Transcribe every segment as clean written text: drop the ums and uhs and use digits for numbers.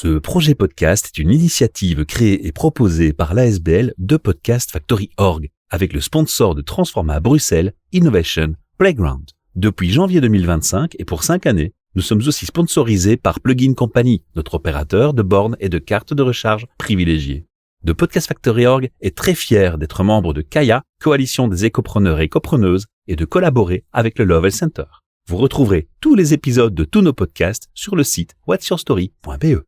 Ce projet podcast est une initiative créée et proposée par l'ASBL de Podcast Factory Org avec le sponsor de Transforma Bruxelles Innovation Playground. Depuis janvier 2025 et pour 5 années, nous sommes aussi sponsorisés par Plugin Company, notre opérateur de bornes et de cartes de recharge privilégiées. The Podcast Factory Org est très fier d'être membre de Kaya, coalition des écopreneurs et écopreneuses, et de collaborer avec le Lovell Center. Vous retrouverez tous les épisodes de tous nos podcasts sur le site whatsyourstory.be.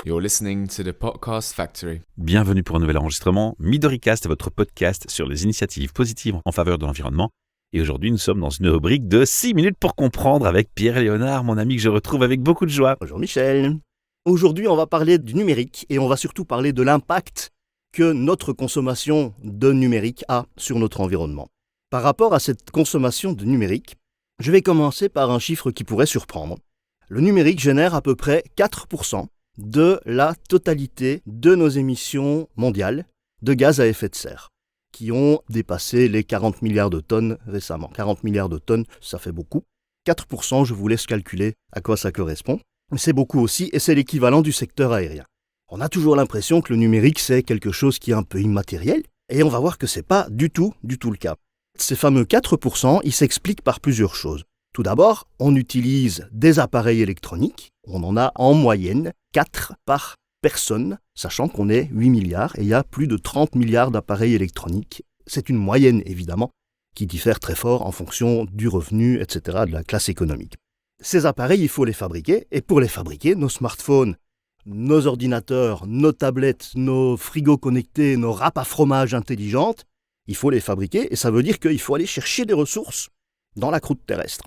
You're listening to the Podcast Factory. Bienvenue pour un nouvel enregistrement. Midoricast est votre podcast sur les initiatives positives en faveur de l'environnement. Et aujourd'hui, nous sommes dans une rubrique de 6 minutes pour comprendre avec Pierre Léonard, mon ami que je retrouve avec beaucoup de joie. Bonjour Michel. Aujourd'hui, on va parler du numérique et on va surtout parler de l'impact que notre consommation de numérique a sur notre environnement. Par rapport à cette consommation de numérique, je vais commencer par un chiffre qui pourrait surprendre. Le numérique génère à peu près 4% de la totalité de nos émissions mondiales de gaz à effet de serre, qui ont dépassé les 40 milliards de tonnes récemment. 40 milliards de tonnes, ça fait beaucoup. 4%, je vous laisse calculer à quoi ça correspond. C'est beaucoup aussi, et c'est l'équivalent du secteur aérien. On a toujours l'impression que le numérique, c'est quelque chose qui est un peu immatériel, et on va voir que c'est pas du tout le cas. Ces fameux 4%, ils s'expliquent par plusieurs choses. Tout d'abord, on utilise des appareils électroniques. On en a en moyenne 4 par personne, sachant qu'on est 8 milliards et il y a plus de 30 milliards d'appareils électroniques. C'est une moyenne, évidemment, qui diffère très fort en fonction du revenu, etc., de la classe économique. Ces appareils, il faut les fabriquer. Et pour les fabriquer, nos smartphones, nos ordinateurs, nos tablettes, nos frigos connectés, nos râpes à fromage intelligentes, il faut les fabriquer et ça veut dire qu'il faut aller chercher des ressources dans la croûte terrestre.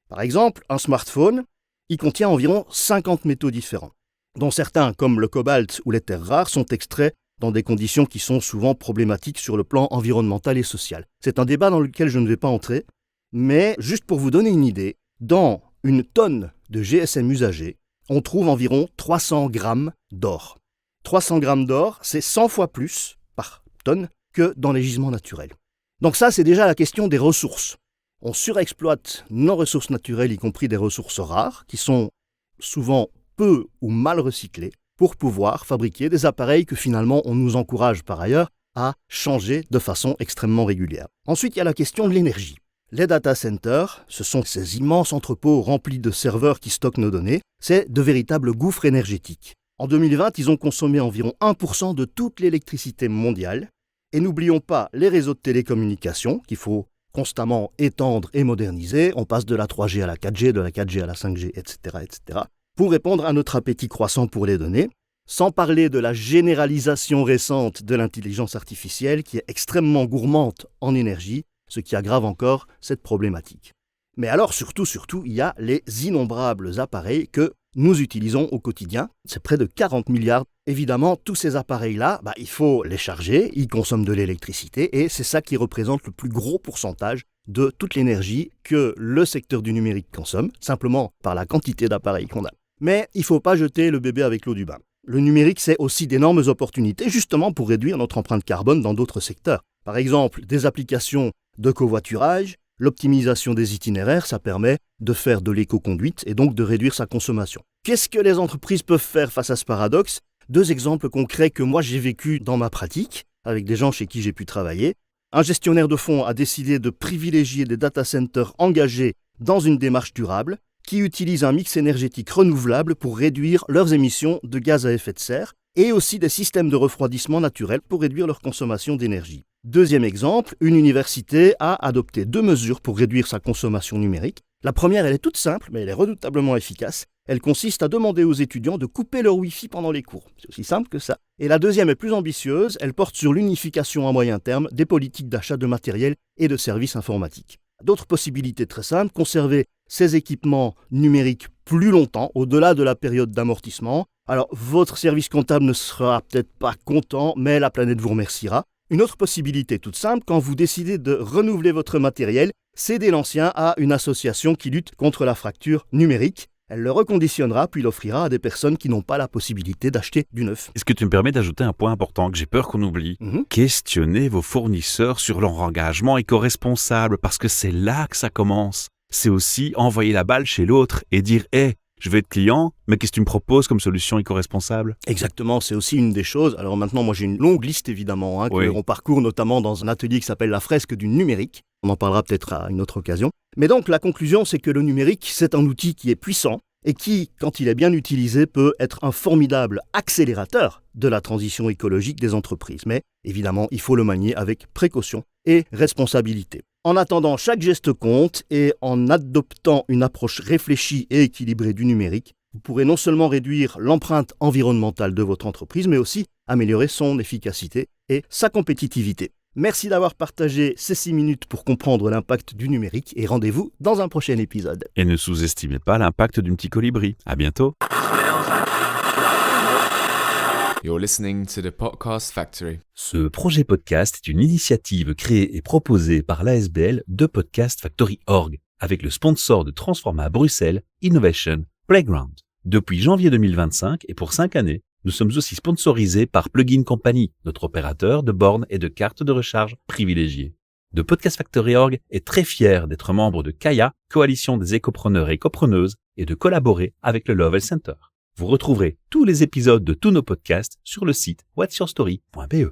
Par exemple, un smartphone, il contient environ 50 métaux différents, dont certains, comme le cobalt ou les terres rares, sont extraits dans des conditions qui sont souvent problématiques sur le plan environnemental et social. C'est un débat dans lequel je ne vais pas entrer, mais juste pour vous donner une idée, dans une tonne de GSM usagé, on trouve environ 300 grammes d'or. 300 grammes d'or, c'est 100 fois plus par tonne que dans les gisements naturels. Donc ça, c'est déjà la question des ressources. On surexploite nos ressources naturelles, y compris des ressources rares, qui sont souvent peu ou mal recyclées, pour pouvoir fabriquer des appareils que finalement on nous encourage par ailleurs à changer de façon extrêmement régulière. Ensuite, il y a la question de l'énergie. Les data centers, ce sont ces immenses entrepôts remplis de serveurs qui stockent nos données, c'est de véritables gouffres énergétiques. En 2020, ils ont consommé environ 1% de toute l'électricité mondiale. Et n'oublions pas les réseaux de télécommunications qu'il faut constamment étendre et moderniser. On passe de la 3G à la 4G, de la 4G à la 5G, etc., pour répondre à notre appétit croissant pour les données, sans parler de la généralisation récente de l'intelligence artificielle qui est extrêmement gourmande en énergie, ce qui aggrave encore cette problématique. Mais alors surtout, il y a les innombrables appareils que nous utilisons au quotidien. C'est près de 40 milliards. Évidemment, tous ces appareils-là, il faut les charger, ils consomment de l'électricité et c'est ça qui représente le plus gros pourcentage de toute l'énergie que le secteur du numérique consomme, simplement par la quantité d'appareils qu'on a. Mais il ne faut pas jeter le bébé avec l'eau du bain. Le numérique, c'est aussi d'énormes opportunités justement pour réduire notre empreinte carbone dans d'autres secteurs. Par exemple, des applications de covoiturage, l'optimisation des itinéraires, ça permet de faire de l'éco-conduite et donc de réduire sa consommation. Qu'est-ce que les entreprises peuvent faire face à ce paradoxe ? 2 exemples concrets que moi j'ai vécu dans ma pratique, avec des gens chez qui j'ai pu travailler. Un gestionnaire de fonds a décidé de privilégier des data centers engagés dans une démarche durable, qui utilisent un mix énergétique renouvelable pour réduire leurs émissions de gaz à effet de serre, et aussi des systèmes de refroidissement naturel pour réduire leur consommation d'énergie. 2e exemple, une université a adopté 2 mesures pour réduire sa consommation numérique. La première, elle est toute simple, mais elle est redoutablement efficace. Elle consiste à demander aux étudiants de couper leur Wi-Fi pendant les cours. C'est aussi simple que ça. Et la deuxième est plus ambitieuse, elle porte sur l'unification à moyen terme des politiques d'achat de matériel et de services informatiques. D'autres possibilités très simples, conserver ces équipements numériques plus longtemps, au-delà de la période d'amortissement. Alors, votre service comptable ne sera peut-être pas content, mais la planète vous remerciera. Une autre possibilité toute simple, quand vous décidez de renouveler votre matériel, cédez l'ancien à une association qui lutte contre la fracture numérique. Elle le reconditionnera puis l'offrira à des personnes qui n'ont pas la possibilité d'acheter du neuf. Est-ce que tu me permets d'ajouter un point important que j'ai peur qu'on oublie ? Questionnez vos fournisseurs sur leur engagement éco-responsable parce que c'est là que ça commence. C'est aussi envoyer la balle chez l'autre et dire « Hey, Je veux être client, mais qu'est-ce que tu me proposes comme solution éco-responsable? Exactement, c'est aussi une des choses. Alors maintenant, moi j'ai une longue liste évidemment, Oui. qu'on parcourt notamment dans un atelier qui s'appelle la fresque du numérique. On en parlera peut-être à une autre occasion. Mais donc la conclusion, c'est que le numérique, c'est un outil qui est puissant et qui, quand il est bien utilisé, peut être un formidable accélérateur de la transition écologique des entreprises. Mais évidemment, il faut le manier avec précaution et responsabilité. En attendant, chaque geste compte et en adoptant une approche réfléchie et équilibrée du numérique, vous pourrez non seulement réduire l'empreinte environnementale de votre entreprise, mais aussi améliorer son efficacité et sa compétitivité. Merci d'avoir partagé ces 6 minutes pour comprendre l'impact du numérique et rendez-vous dans un prochain épisode. Et ne sous-estimez pas l'impact d'une petite colibri. À bientôt. You're listening to the Podcast Factory. Ce projet podcast est une initiative créée et proposée par l'ASBL de Podcast Factory Org, avec le sponsor de Transforma Bruxelles, Innovation Playground. Depuis janvier 2025 et pour 5 années, nous sommes aussi sponsorisés par Plugin Company, notre opérateur de bornes et de cartes de recharge privilégiés. The Podcast Factory Org est très fier d'être membre de Kaya, coalition des écopreneurs et écopreneuses, et de collaborer avec le Lovell Center. Vous retrouverez tous les épisodes de tous nos podcasts sur le site whatsyourstory.be.